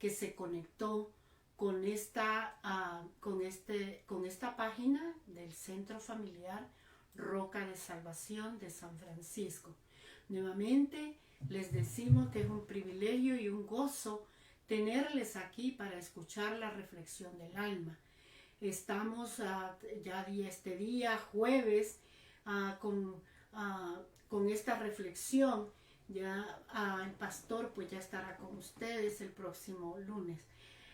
que se conectó con esta página del Centro Familiar Roca de Salvación de San Francisco. Nuevamente les decimos que es un privilegio y un gozo tenerles aquí para escuchar la reflexión del alma. Estamos ya este día, jueves, con esta reflexión. Ya el pastor pues ya estará con ustedes el próximo lunes.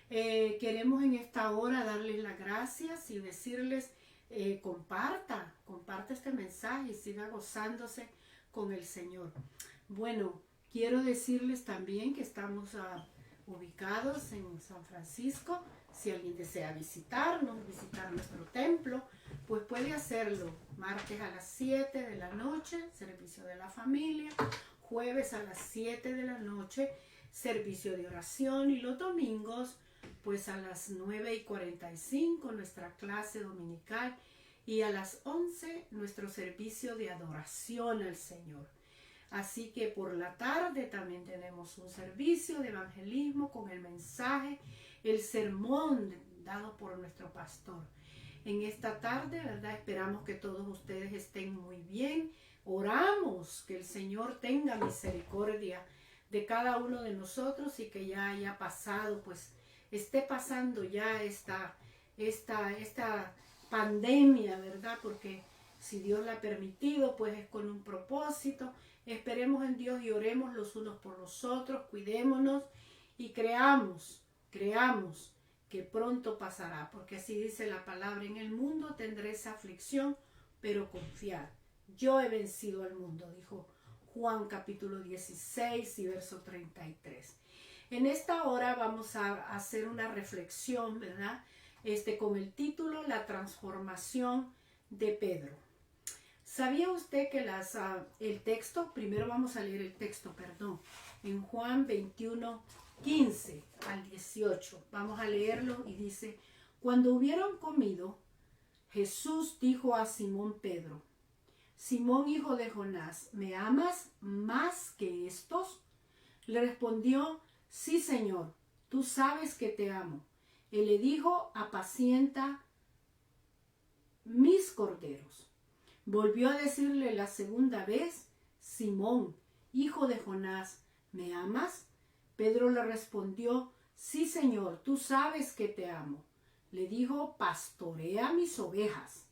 Queremos en esta hora darles las gracias y decirles comparta este mensaje y siga gozándose con el Señor. Bueno, quiero decirles también que estamos ubicados en San Francisco. Si alguien desea visitar nuestro templo, pues puede hacerlo martes a las 7 de la noche, servicio de la familia, jueves a las 7 de la noche, servicio de oración, y los domingos pues a las 9:45 nuestra clase dominical, y a las 11 nuestro servicio de adoración al Señor. Así que por la tarde también tenemos un servicio de evangelismo con el mensaje, el sermón dado por nuestro pastor. En esta tarde, ¿verdad? Esperamos que todos ustedes estén muy bien. Oramos que el Señor tenga misericordia de cada uno de nosotros y que ya haya pasado, pues esté pasando ya esta pandemia, ¿verdad? Porque si Dios la ha permitido, pues es con un propósito. Esperemos en Dios y oremos los unos por los otros, cuidémonos y creamos que pronto pasará, porque así dice la palabra: en el mundo tendréis aflicción, pero confiad, yo he vencido al mundo, dijo Juan capítulo 16 y verso 33. En esta hora vamos a hacer una reflexión, ¿verdad? Con el título La transformación de Pedro. ¿Sabía usted que el texto, primero vamos a leer el texto, en Juan 21, 15 al 18. Vamos a leerlo y dice: cuando hubieron comido, Jesús dijo a Simón Pedro: Simón, hijo de Jonás, ¿me amas más que estos? Le respondió: sí, Señor, tú sabes que te amo. Él le dijo: apacienta mis corderos. Volvió a decirle la segunda vez: Simón, hijo de Jonás, ¿me amas? Pedro le respondió: sí, Señor, tú sabes que te amo. Le dijo: pastorea mis ovejas.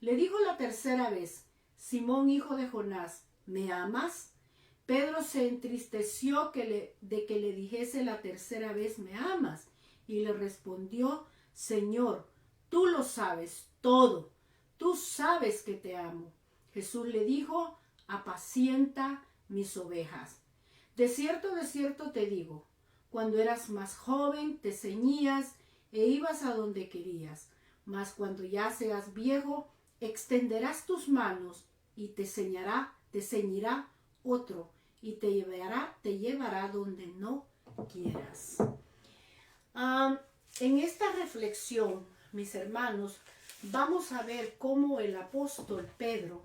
Le dijo la tercera vez: Simón, hijo de Jonás, ¿me amas? Pedro se entristeció de que le dijese la tercera vez: ¿me amas? Y le respondió: Señor, tú lo sabes todo. Tú sabes que te amo. Jesús le dijo: apacienta mis ovejas. De cierto te digo, cuando eras más joven te ceñías e ibas a donde querías, mas cuando ya seas viejo extenderás tus manos y te ceñirá otro y te llevará donde no quieras. En esta reflexión, mis hermanos, vamos a ver cómo el apóstol Pedro,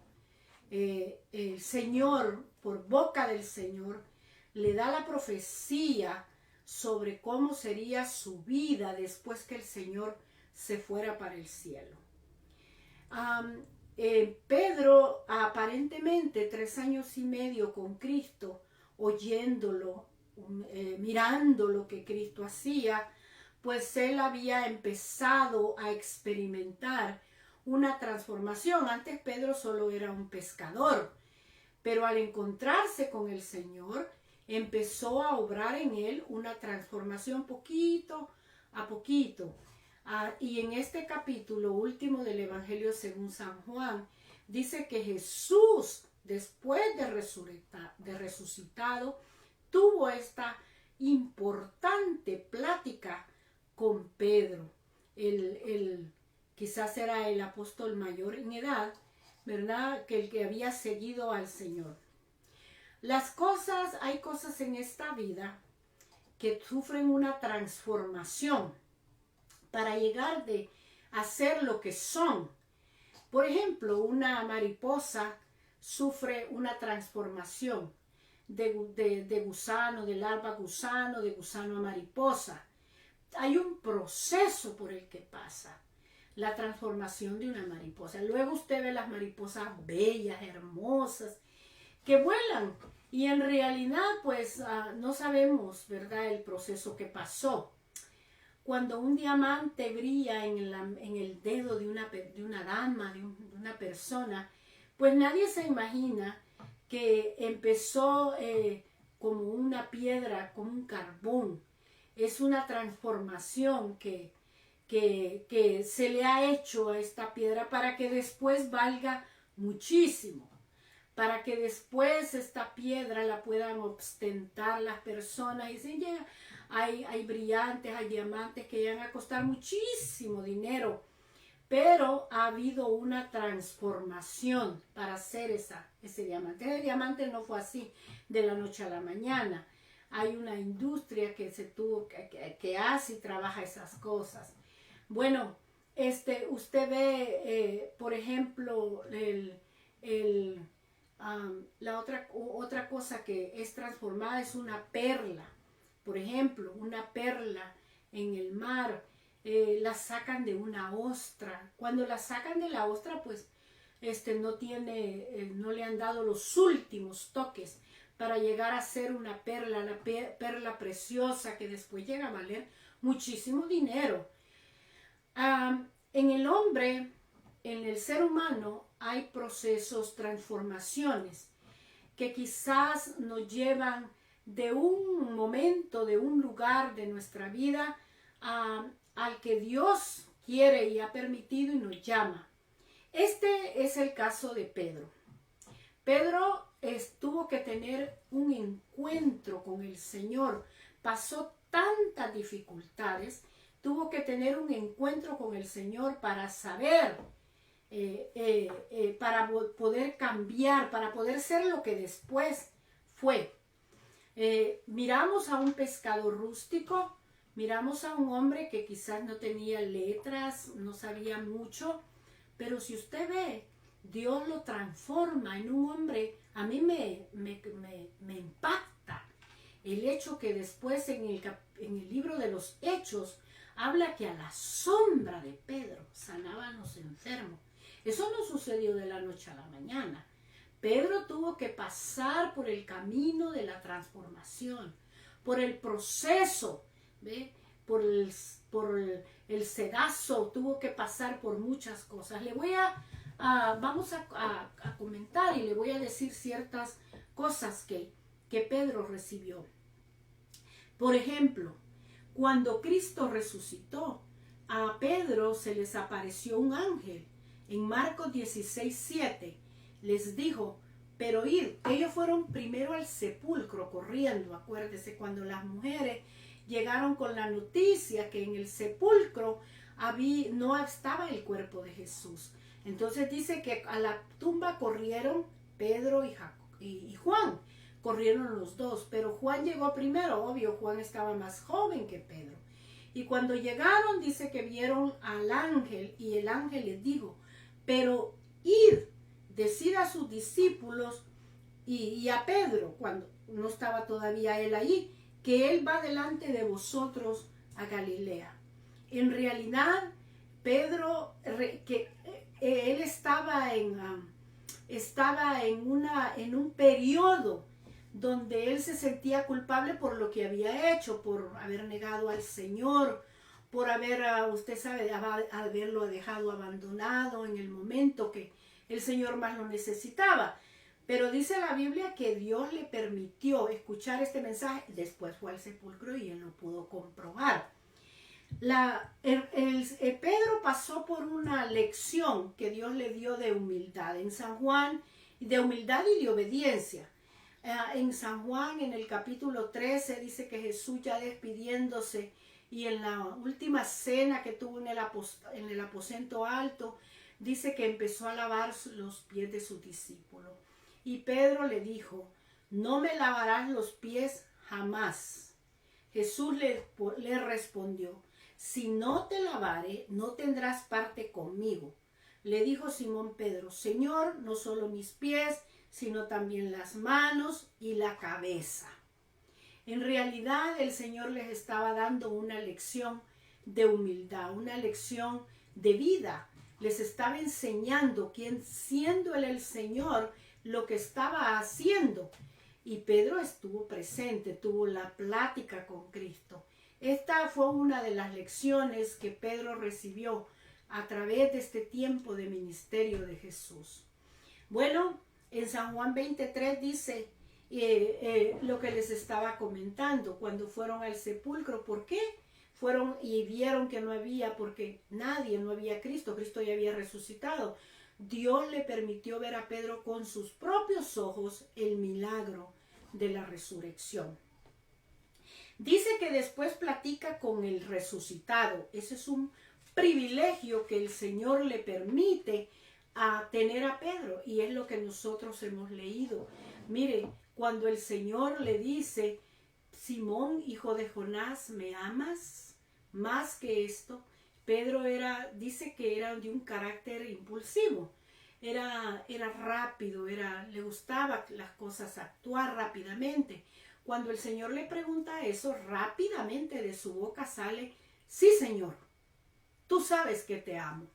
el Señor, por boca del Señor, le da la profecía sobre cómo sería su vida después que el Señor se fuera para el cielo. Pedro, aparentemente 3 años y medio con Cristo, oyéndolo, mirando lo que Cristo hacía, pues él había empezado a experimentar una transformación. Antes Pedro solo era un pescador, pero al encontrarse con el Señor, empezó a obrar en él una transformación poquito a poquito. Y en este capítulo último del Evangelio según San Juan, dice que Jesús, después de resucitado, tuvo esta importante plática con Pedro. Quizás era el apóstol mayor en edad, ¿verdad? Que el que había seguido al Señor. Hay cosas en esta vida que sufren una transformación para llegar a ser lo que son. Por ejemplo, una mariposa sufre una transformación de gusano, de larva a gusano, de gusano a mariposa. hay un proceso por el que pasa la transformación de una mariposa. Luego usted ve las mariposas bellas, hermosas, que vuelan. Y en realidad, pues, no sabemos, ¿verdad?, el proceso que pasó. Cuando un diamante brilla en el dedo de una dama, de una persona, pues nadie se imagina que empezó como una piedra, como un carbón. Es una transformación que se le ha hecho a esta piedra para que después valga muchísimo, para que después esta piedra la puedan ostentar las personas y dicen, ya, hay brillantes, hay diamantes que llegan a costar muchísimo dinero, pero ha habido una transformación para hacer ese diamante. El diamante no fue así de la noche a la mañana. Hay una industria que que hace y trabaja esas cosas. Bueno, usted ve, por ejemplo, la otra cosa que es transformada es una perla. Por ejemplo, una perla en el mar, la sacan de una ostra. Cuando la sacan de la ostra, pues no le han dado los últimos toques para llegar a ser una perla, la perla preciosa que después llega a valer muchísimo dinero. En el hombre, en el ser humano, hay procesos, transformaciones que quizás nos llevan de un momento, de un lugar de nuestra vida al que Dios quiere y ha permitido y nos llama. Este es el caso de Pedro. Pedro tuvo que tener un encuentro con el Señor, pasó tantas dificultades, tuvo que tener un encuentro con el Señor para saber, para poder cambiar, para poder ser lo que después fue. Miramos a un pescador rústico, miramos a un hombre que quizás no tenía letras, no sabía mucho, pero si usted ve, Dios lo transforma en un hombre. A mí me impacta el hecho que después en el libro de los Hechos habla que a la sombra de Pedro sanaban los enfermos. Eso no sucedió de la noche a la mañana. Pedro tuvo que pasar por el camino de la transformación, por el proceso, ¿ve? por el sedazo, tuvo que pasar por muchas cosas. Vamos a comentar y le voy a decir ciertas cosas que Pedro recibió. Por ejemplo, cuando Cristo resucitó, a Pedro se les apareció un ángel. En Marcos 16:7 les dijo, pero ellos fueron primero al sepulcro corriendo. Acuérdese, cuando las mujeres llegaron con la noticia que en el sepulcro no estaba el cuerpo de Jesús. Entonces dice que a la tumba corrieron Pedro y Juan. Corrieron los dos, pero Juan llegó primero. Obvio, Juan estaba más joven que Pedro. Y cuando llegaron, dice que vieron al ángel, y el ángel les dijo, pero decid a sus discípulos y a Pedro, cuando no estaba todavía él ahí, que él va delante de vosotros a Galilea. En realidad, Pedro, él estaba en un periodo donde él se sentía culpable por lo que había hecho, por haber negado al Señor, por haberlo dejado abandonado en el momento que el Señor más lo necesitaba. Pero dice la Biblia que Dios le permitió escuchar este mensaje. Después fue al sepulcro y él lo pudo comprobar. Pedro pasó por una lección que Dios le dio de humildad en San Juan, de humildad y de obediencia. En San Juan, en el capítulo 13, dice que Jesús, ya despidiéndose, y en la última cena que tuvo en el aposento alto, dice que empezó a lavar los pies de sus discípulos. Y Pedro le dijo, no me lavarás los pies jamás. Jesús le respondió, si no te lavare, no tendrás parte conmigo. Le dijo Simón Pedro, Señor, no solo mis pies, sino también las manos y la cabeza. En realidad el Señor les estaba dando una lección de humildad, una lección de vida. Les estaba enseñando quién, siendo él el Señor, lo que estaba haciendo. Y Pedro estuvo presente, tuvo la plática con Cristo. Esta fue una de las lecciones que Pedro recibió a través de este tiempo de ministerio de Jesús. Bueno, en San Juan 23 dice lo que les estaba comentando cuando fueron al sepulcro. ¿Por qué? Fueron y vieron que no había, porque nadie, no había Cristo. Cristo ya había resucitado. Dios le permitió ver a Pedro con sus propios ojos el milagro de la resurrección. Dice que después platica con el resucitado. Ese es un privilegio que el Señor le permite a tener a Pedro, y es lo que nosotros hemos leído. Mire, cuando el Señor le dice: Simón, hijo de Jonás, ¿me amas? Más que esto, Pedro dice que era de un carácter impulsivo, era rápido, le gustaba las cosas, actuar rápidamente. Cuando el Señor le pregunta eso, rápidamente de su boca sale: sí, Señor, tú sabes que te amo.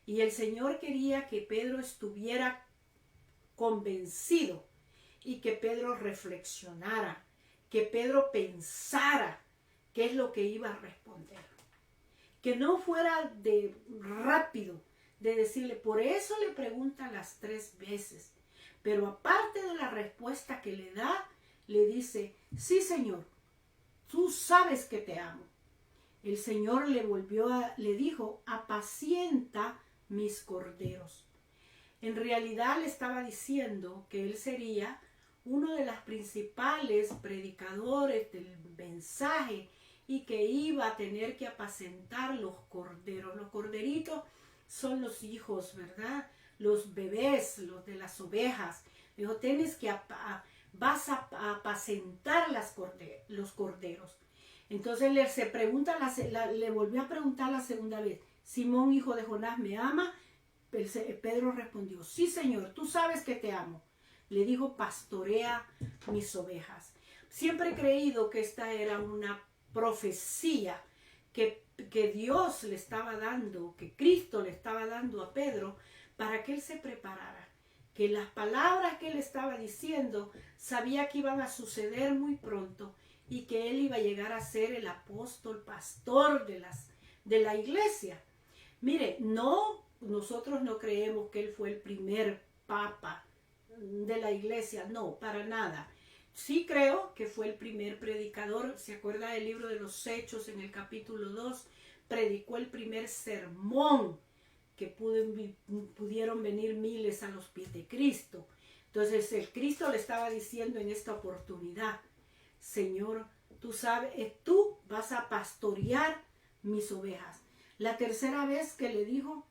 Y el Señor quería que Pedro estuviera convencido y que Pedro reflexionara, que Pedro pensara qué es lo que iba a responder. Que no fuera de rápido, de decirle. Por eso le pregunta las 3 veces. Pero aparte de la respuesta que le da, le dice: sí, Señor, tú sabes que te amo. El Señor le dijo: apacienta mis corderos. En realidad le estaba diciendo que él sería uno de los principales predicadores del mensaje y que iba a tener que apacentar los corderos. Los corderitos son los hijos, ¿verdad? Los bebés, los de las ovejas. Dijo: vas a apacentar los corderos. Entonces le volvió a preguntar la segunda vez: Simón, hijo de Jonás, ¿me ama? Pedro respondió: sí, Señor, tú sabes que te amo. Le dijo: pastorea mis ovejas. Siempre he creído que esta era una profecía que Dios le estaba dando, que Cristo le estaba dando a Pedro para que él se preparara. Que las palabras que él estaba diciendo sabía que iban a suceder muy pronto y que él iba a llegar a ser el apóstol, pastor de la iglesia. Mire, nosotros no creemos que él fue el primer papa de la iglesia, no, para nada. Sí creo que fue el primer predicador. ¿Se acuerda del libro de los Hechos en el capítulo 2? Predicó el primer sermón que pudieron venir miles a los pies de Cristo. Entonces el Cristo le estaba diciendo en esta oportunidad: Señor, tú sabes, tú vas a pastorear mis ovejas. La tercera vez que le dijo,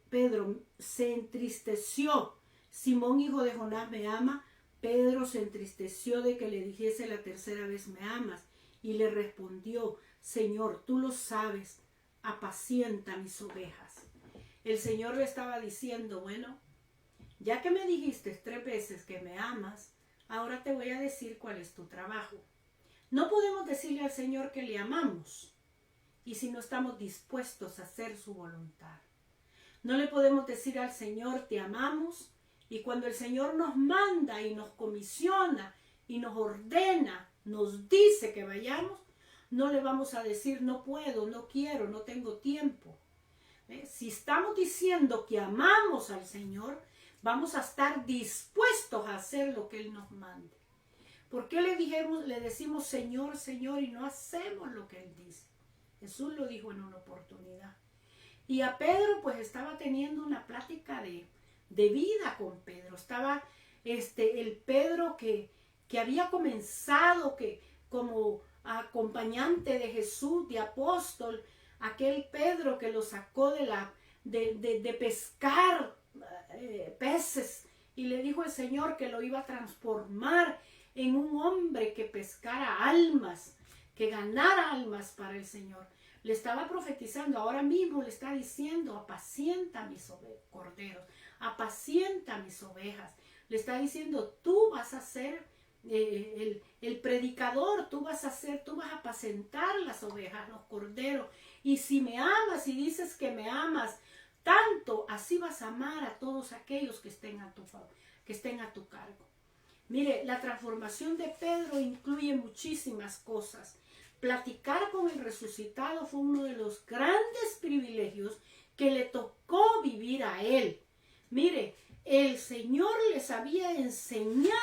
Pedro se entristeció: Simón, hijo de Jonás, ¿me ama? Pedro se entristeció de que le dijese la tercera vez: ¿me amas? Y le respondió: Señor, tú lo sabes, apacienta mis ovejas. El Señor le estaba diciendo: bueno, ya que me dijiste 3 veces que me amas, ahora te voy a decir cuál es tu trabajo. No podemos decirle al Señor que le amamos y si no estamos dispuestos a hacer su voluntad. No le podemos decir al Señor: te amamos, y cuando el Señor nos manda y nos comisiona y nos ordena, nos dice que vayamos, no le vamos a decir: no puedo, no quiero, no tengo tiempo. Si estamos diciendo que amamos al Señor, vamos a estar dispuestos a hacer lo que Él nos mande. ¿Por qué le decimos Señor, Señor y no hacemos lo que Él dice? Jesús lo dijo en una oportunidad. Y a Pedro pues estaba teniendo una plática de vida con Pedro. Estaba el Pedro que había comenzado como acompañante de Jesús, de apóstol, aquel Pedro que lo sacó de pescar peces, y le dijo el Señor que lo iba a transformar en un hombre que pescara almas, que ganara almas para el Señor. Le estaba profetizando, ahora mismo le está diciendo: apacienta mis corderos, apacienta mis ovejas. Le está diciendo: tú vas a ser el predicador, tú vas a apacentar las ovejas, los corderos. Y si me amas y dices que me amas tanto, así vas a amar a todos aquellos que estén a tu cargo. Mire, la transformación de Pedro incluye muchísimas cosas. Platicar con el resucitado fue uno de los grandes privilegios que le tocó vivir a él. Mire, el Señor les había enseñado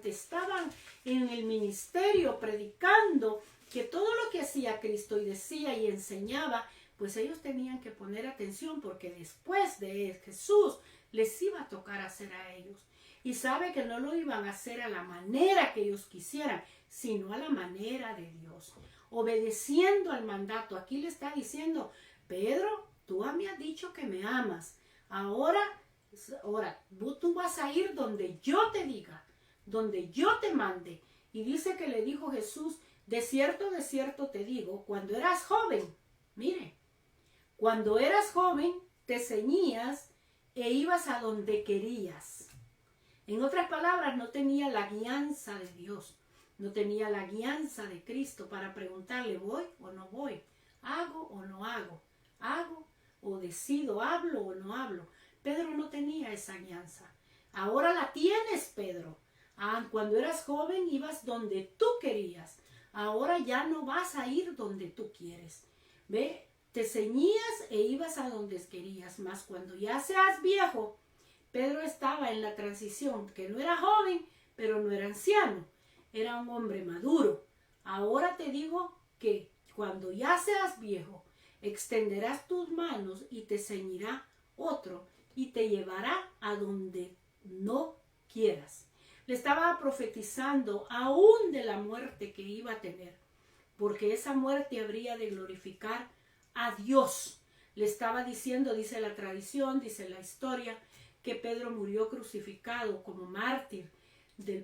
estaban en el ministerio predicando, que todo lo que hacía Cristo y decía y enseñaba, pues ellos tenían que poner atención, porque después de Jesús les iba a tocar hacer a ellos. Y sabe que no lo iban a hacer a la manera que ellos quisieran, sino a la manera de Dios, obedeciendo al mandato. Aquí le está diciendo: Pedro, tú me has dicho que me amas. Ahora tú vas a ir donde yo te diga, donde yo te mande. Y dice que le dijo Jesús: de cierto te digo, cuando eras joven, mire, cuando eras joven te ceñías e ibas a donde querías. En otras palabras, no tenía la guianza de Dios, no tenía la guianza de Cristo para preguntarle: ¿voy o no voy? ¿Hago o no hago? ¿Hago o decido? ¿Hablo o no hablo? Pedro no tenía esa guianza. Ahora la tienes, Pedro. Cuando eras joven ibas donde tú querías. Ahora ya no vas a ir donde tú quieres. ¿Ve? Te ceñías e ibas a donde querías. Más cuando ya seas viejo. Pedro estaba en la transición, que no era joven, pero no era anciano. Era un hombre maduro. Ahora te digo que cuando ya seas viejo, extenderás tus manos y te ceñirá otro y te llevará a donde no quieras. Le estaba profetizando aún de la muerte que iba a tener, porque esa muerte habría de glorificar a Dios. Le estaba diciendo, dice la tradición, dice la historia, que Pedro murió crucificado como mártir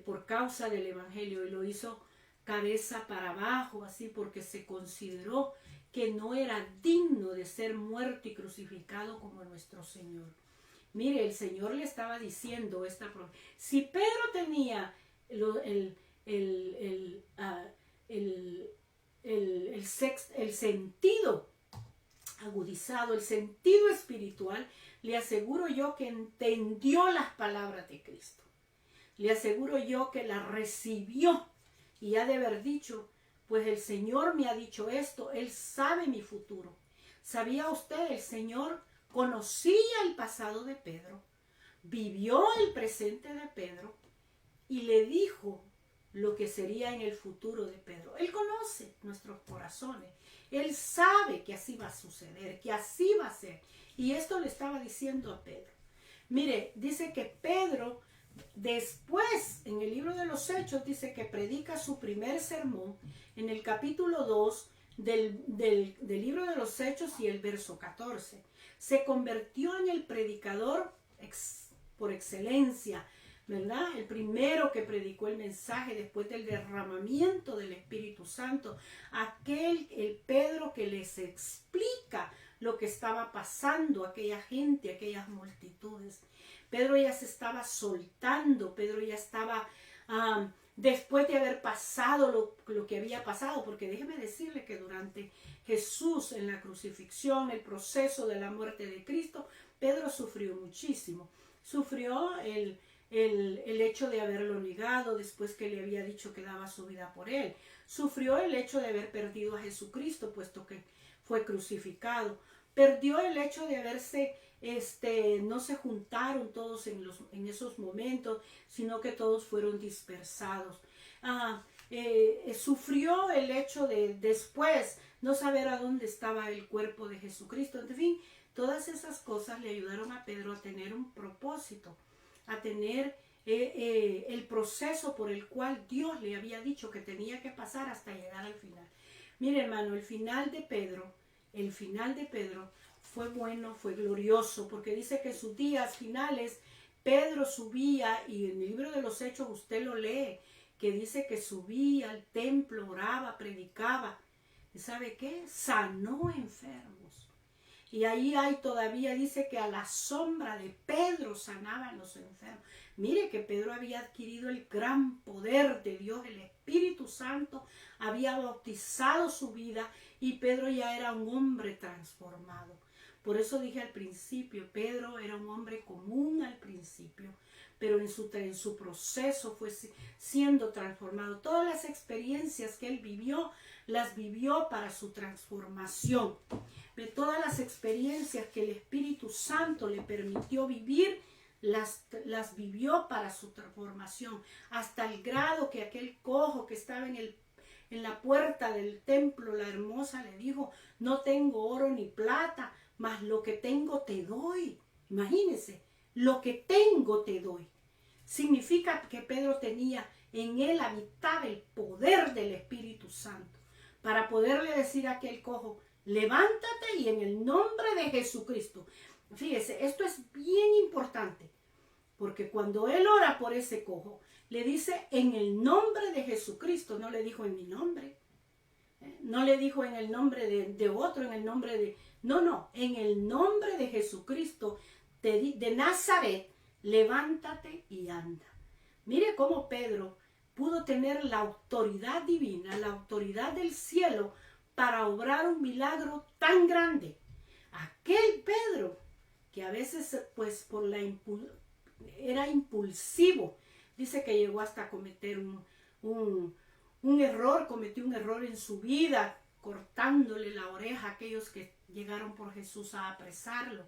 por causa del evangelio, y lo hizo cabeza para abajo, así, porque se consideró que no era digno de ser muerto y crucificado como nuestro Señor. Mire, el Señor le estaba diciendo si Pedro tenía el sentido agudizado, el sentido espiritual, le aseguro yo que entendió las palabras de Cristo. Le aseguro yo que la recibió y ha de haber dicho: pues el Señor me ha dicho esto, Él sabe mi futuro. ¿Sabía usted? El Señor conocía el pasado de Pedro, vivió el presente de Pedro y le dijo lo que sería en el futuro de Pedro. Él conoce nuestros corazones. Él sabe que así va a suceder, que así va a ser. Y esto le estaba diciendo a Pedro. Mire, dice que Pedro después, en el libro de los Hechos, dice que predica su primer sermón en el capítulo 2 del libro de los Hechos y el verso 14. Se convirtió en el predicador por excelencia, ¿verdad? El primero que predicó el mensaje después del derramamiento del Espíritu Santo. El Pedro que les explica lo que estaba pasando a aquella gente, a aquellas multitudes. Pedro ya se estaba soltando, Pedro ya estaba, después de haber pasado lo que había pasado, porque déjeme decirle que durante Jesús en la crucifixión, el proceso de la muerte de Cristo, Pedro sufrió muchísimo. Sufrió el hecho de haberlo negado después que le había dicho que daba su vida por él. Sufrió el hecho de haber perdido a Jesucristo, puesto que fue crucificado. Perdió el hecho de haberse, no se juntaron todos en esos momentos, sino que todos fueron dispersados. Sufrió el hecho de después no saber a dónde estaba el cuerpo de Jesucristo. En fin, todas esas cosas le ayudaron a Pedro a tener un propósito, a tener el proceso por el cual Dios le había dicho que tenía que pasar hasta llegar al final. Mire, hermano, el final de Pedro fue bueno, fue glorioso, porque dice que en sus días finales Pedro subía, y en el libro de los Hechos usted lo lee, que dice que subía al templo, oraba, predicaba. ¿Y sabe qué? Sanó enfermos. Y ahí hay todavía, dice que a la sombra de Pedro sanaban los enfermos. Mire que Pedro había adquirido el gran poder de Dios, el Espíritu Santo había bautizado su vida y Pedro ya era un hombre transformado. Por eso dije al principio, Pedro era un hombre común al principio, pero en su proceso fue siendo transformado. Todas las experiencias que él vivió, las vivió para su transformación. De todas las experiencias que el Espíritu Santo le permitió vivir, las vivió para su transformación, hasta el grado que aquel cojo que estaba en la puerta del templo, la hermosa, le dijo: no tengo oro ni plata, mas lo que tengo te doy. Imagínense, lo que tengo te doy. Significa que Pedro tenía en él, habitaba el poder del Espíritu Santo para poderle decir a aquel cojo: levántate y en el nombre de Jesucristo. Fíjese, esto es bien importante, porque cuando él ora por ese cojo, le dice en el nombre de Jesucristo, no le dijo en mi nombre, no le dijo en el nombre de otro, en el nombre de... No, en el nombre de Jesucristo de Nazaret, levántate y anda. Mire cómo Pedro pudo tener la autoridad divina, la autoridad del cielo para obrar un milagro tan grande. Aquel Pedro que a veces pues era impulsivo, dice que llegó hasta cometer cometió un error en su vida, cortándole la oreja a aquellos que llegaron por Jesús a apresarlo.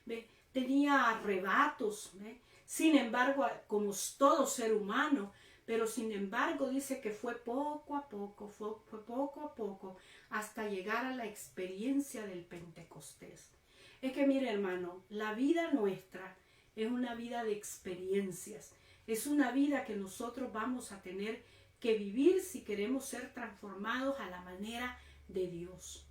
¿Ve? Tenía arrebatos, ¿ve? Sin embargo, como todo ser humano, pero sin embargo dice que fue poco a poco, hasta llegar a la experiencia del Pentecostés. Es que mire, hermano, la vida nuestra es una vida de experiencias, es una vida que nosotros vamos a tener que vivir si queremos ser transformados a la manera de Dios.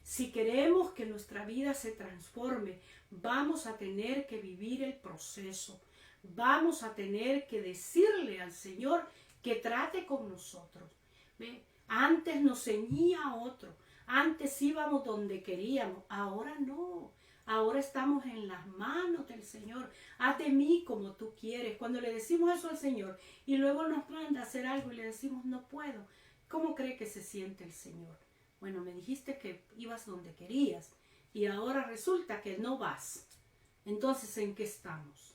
Si queremos que nuestra vida se transforme, vamos a tener que vivir el proceso. Vamos a tener que decirle al Señor que trate con nosotros. ¿Ve? Antes nos ceñía otro, antes íbamos donde queríamos, ahora no. Ahora estamos en las manos del Señor. Haz de mí como tú quieres. Cuando le decimos eso al Señor y luego nos manda a hacer algo y le decimos no puedo, ¿cómo cree que se siente el Señor? Bueno, me dijiste que ibas donde querías y ahora resulta que no vas. Entonces, ¿en qué estamos?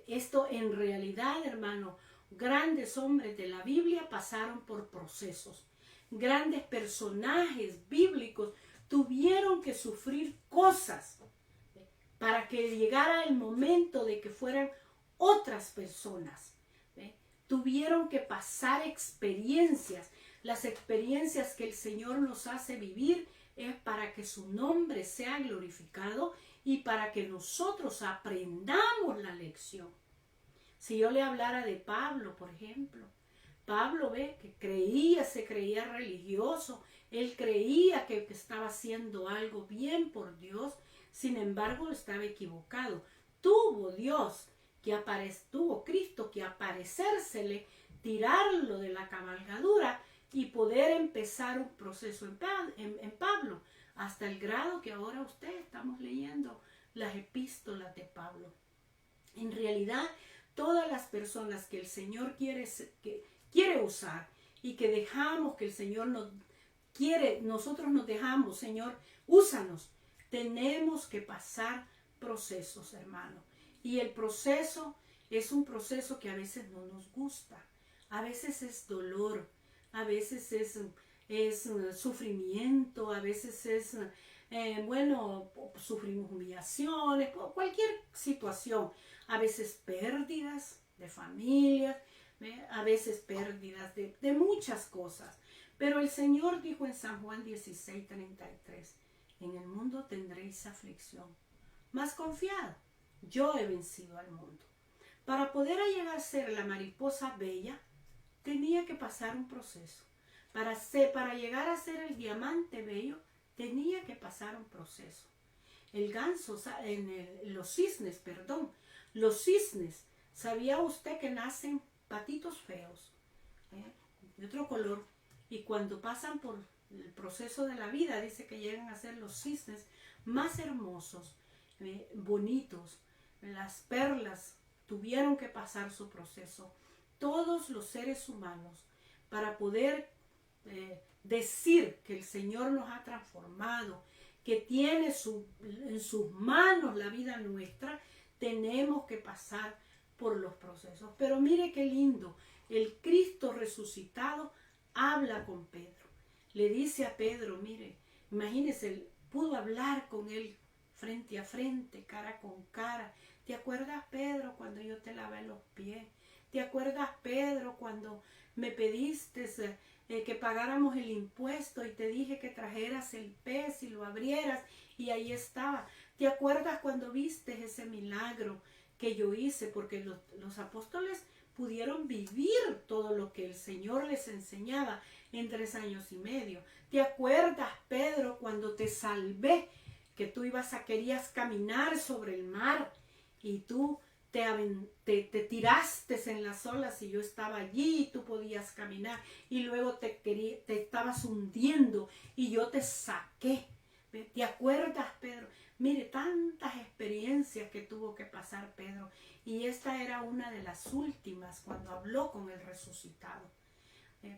Esto en realidad, hermano, grandes hombres de la Biblia pasaron por procesos. Grandes personajes bíblicos tuvieron que sufrir cosas para que llegara el momento de que fueran otras personas. Tuvieron que pasar experiencias. Las experiencias que el Señor nos hace vivir es para que su nombre sea glorificado y para que nosotros aprendamos la lección. Si yo le hablara de Pablo, por ejemplo, Pablo que se creía religioso, él creía que estaba haciendo algo bien por Dios, sin embargo estaba equivocado. Tuvo Cristo que aparecérsele, tirarlo de la cabalgadura y poder empezar un proceso en Pablo, hasta el grado que ahora estamos leyendo las epístolas de Pablo. En realidad, todas las personas que el Señor quiere usar y que dejamos que el Señor nosotros nos dejamos, Señor, úsanos. Tenemos que pasar procesos, hermano. Y el proceso es un proceso que a veces no nos gusta. A veces es dolor, a veces es sufrimiento, a veces es, sufrimos humillaciones, cualquier situación. A veces pérdidas de familias, a veces pérdidas de muchas cosas. Pero el Señor dijo en San Juan 16:33, en el mundo tendréis aflicción, mas confiad, yo he vencido al mundo. Para poder llegar a ser la mariposa bella, tenía que pasar un proceso. Para llegar a ser el diamante bello, tenía que pasar un proceso. Los cisnes, ¿sabía usted que nacen patitos feos? De otro color, y cuando pasan por el proceso de la vida, dice que llegan a ser los cisnes más hermosos, bonitos. Las perlas tuvieron que pasar su proceso. Todos los seres humanos, para poder decir que el Señor nos ha transformado, que tiene en sus manos la vida nuestra, tenemos que pasar por los procesos. Pero mire qué lindo, el Cristo resucitado habla con Pedro. Le dice a Pedro, mire, imagínese, pudo hablar con él frente a frente, cara con cara. ¿Te acuerdas, Pedro, cuando yo te lavé los pies? ¿Te acuerdas, Pedro, cuando me pediste que pagáramos el impuesto y te dije que trajeras el pez y lo abrieras y ahí estaba? ¿Te acuerdas cuando viste ese milagro que yo hice? Porque los apóstoles pudieron vivir todo lo que el Señor les enseñaba en 3 años y medio. ¿Te acuerdas, Pedro, cuando te salvé, que tú querías caminar sobre el mar y tú te tiraste en las olas y yo estaba allí y tú podías caminar y luego te estabas hundiendo y yo te saqué? ¿Te acuerdas, Pedro? Mire, tantas experiencias que tuvo que pasar Pedro, y esta era una de las últimas cuando habló con el resucitado,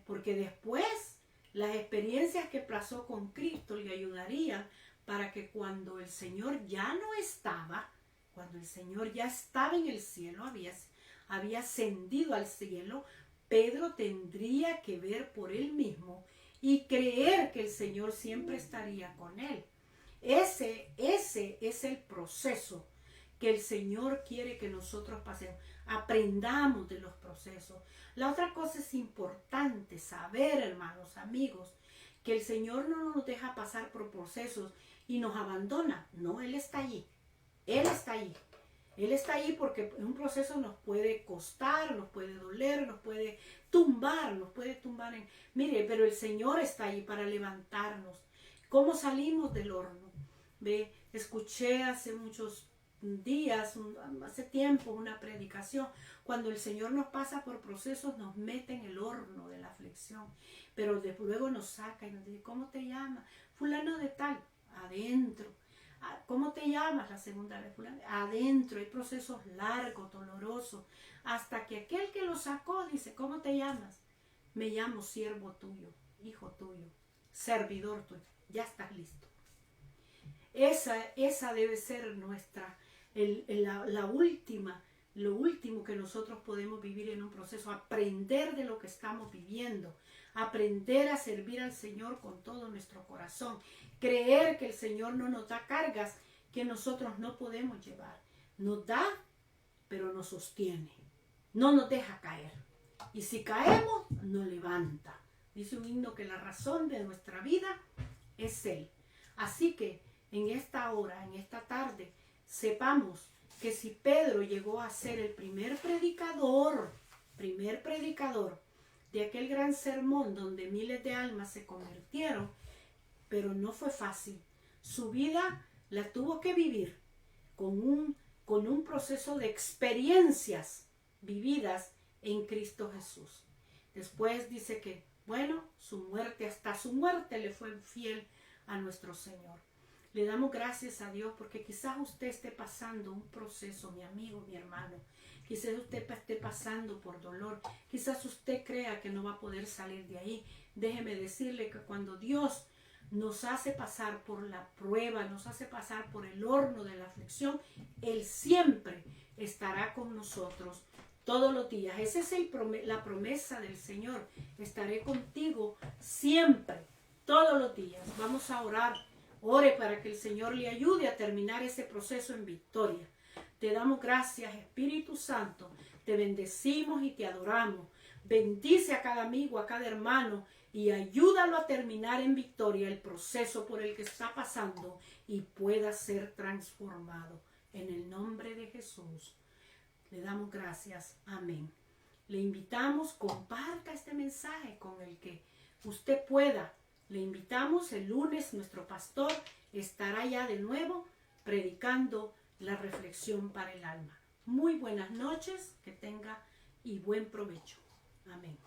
porque después las experiencias que pasó con Cristo le ayudarían para que cuando el Señor ya no estaba, cuando el Señor ya estaba en el cielo, había ascendido al cielo, Pedro tendría que ver por él mismo y creer que el Señor siempre estaría con él. Ese es el proceso que el Señor quiere que nosotros pasemos. Aprendamos de los procesos. La otra cosa es importante saber, hermanos, amigos, que el Señor no nos deja pasar por procesos y nos abandona. No, Él está allí. Él está allí. Él está allí porque un proceso nos puede costar, nos puede doler, nos puede tumbar. Mire, pero el Señor está allí para levantarnos. ¿Cómo salimos del horno? Ve, escuché hace muchos días, hace tiempo, una predicación. Cuando el Señor nos pasa por procesos, nos mete en el horno de la aflicción, pero luego nos saca y nos dice, ¿cómo te llamas? Fulano de tal, adentro. ¿Cómo te llamas? La segunda vez, fulano, adentro. Hay procesos largos, dolorosos, hasta que aquel que lo sacó dice, ¿cómo te llamas? Me llamo siervo tuyo, hijo tuyo, servidor tuyo. Ya estás listo. Esa debe ser nuestra, lo último que nosotros podemos vivir en un proceso, aprender de lo que estamos viviendo, aprender a servir al Señor con todo nuestro corazón, creer que el Señor no nos da cargas que nosotros no podemos llevar. Nos da, pero nos sostiene, no nos deja caer. Y si caemos, nos levanta. Dice un himno que la razón de nuestra vida es Él. Así que en esta hora, en esta tarde, sepamos que si Pedro llegó a ser el primer predicador de aquel gran sermón donde miles de almas se convirtieron, pero no fue fácil. Su vida la tuvo que vivir con un proceso de experiencias vividas en Cristo Jesús. Después dice que, bueno, hasta su muerte le fue fiel a nuestro Señor. Le damos gracias a Dios porque quizás usted esté pasando un proceso, mi amigo, mi hermano. Quizás usted esté pasando por dolor. Quizás usted crea que no va a poder salir de ahí. Déjeme decirle que cuando Dios nos hace pasar por la prueba, nos hace pasar por el horno de la aflicción, Él siempre estará con nosotros todos los días. Esa es la promesa del Señor. Estaré contigo siempre, todos los días. Vamos a orar. Ore para que el Señor le ayude a terminar ese proceso en victoria. Te damos gracias, Espíritu Santo. Te bendecimos y te adoramos. Bendice a cada amigo, a cada hermano y ayúdalo a terminar en victoria el proceso por el que está pasando y pueda ser transformado. En el nombre de Jesús. Le damos gracias. Amén. Le invitamos, comparta este mensaje con el que usted pueda. Le invitamos el lunes, nuestro pastor estará ya de nuevo predicando la reflexión para el alma. Muy buenas noches, que tenga y buen provecho. Amén.